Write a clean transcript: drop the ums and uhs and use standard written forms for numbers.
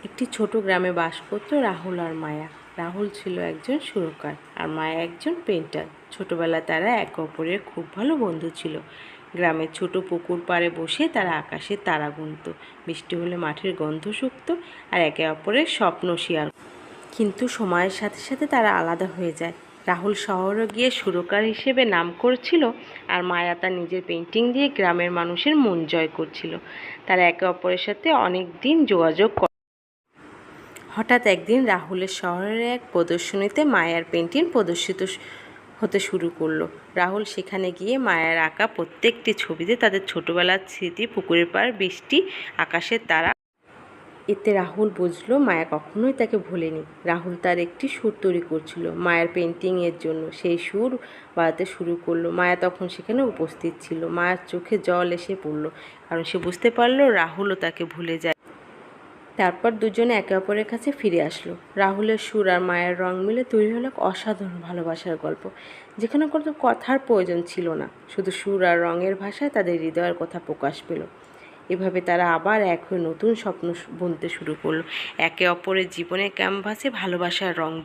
একটি ছোট গ্রামে বাস করত রাহুল আর মায়া। রাহুল ছিল একজন সুরকার আর মায়া একজন পেইন্টার। ছোটবেলায় তারা একে অপরের খুব ভালো বন্ধু ছিল। গ্রামের ছোট পুকুর পাড়ে বসে তারা আকাশের তারা গুনত, বৃষ্টি হলে মাঠের গন্ধ শুকত আর একে অপরের স্বপ্ন শেয়ার। কিন্তু সময়ের সাথে সাথে তারা আলাদা হয়ে যায়। রাহুল শহরে গিয়ে সুরকার হিসেবে নাম করছিল আর মায়া তার নিজের পেইন্টিং দিয়ে গ্রামের মানুষের মন জয় করছিল। তারা একে অপরের সাথে অনেক দিন যোগাযোগ। হঠাৎ একদিন রাহুলের শহরের এক প্রদর্শনীতে মায়ার পেইন্টিং প্রদর্শিত হতে শুরু করলো। রাহুল সেখানে গিয়ে মায়ার আঁকা প্রত্যেকটি ছবিতে তাদের ছোটবেলার স্মৃতি, পুকুরের পাড়, বৃষ্টি, আকাশের তারা। এতে রাহুল বুঝলো মায়া কখনোই তাকে ভোলেনি। রাহুল তার একটি সুর তৈরি করছিল মায়ের পেইন্টিংয়ের জন্য। সেই সুর বাজাতে শুরু করলো। মায়া তখন সেখানে উপস্থিত ছিল। মায়ের চোখে জল এসে পড়ল, কারণ সে বুঝতে পারলো রাহুলও তাকে ভুলে যায়। তারপর দুজনে একে অপরের কাছে ফিরে আসলো। রাহুলের সুর আর মায়ের রং মিলে তৈরি হলো এক অসাধারণ ভালোবাসার গল্প, যেখানে কোনো কথার প্রয়োজন ছিল না, শুধু সুর আর রঙের ভাষায় তাদের হৃদয়ের কথা প্রকাশ পেল। এভাবে তারা আবার এক হয়ে নতুন স্বপ্ন বুনতে শুরু করলো, একে অপরের জীবনের ক্যানভাসে ভালোবাসার রং।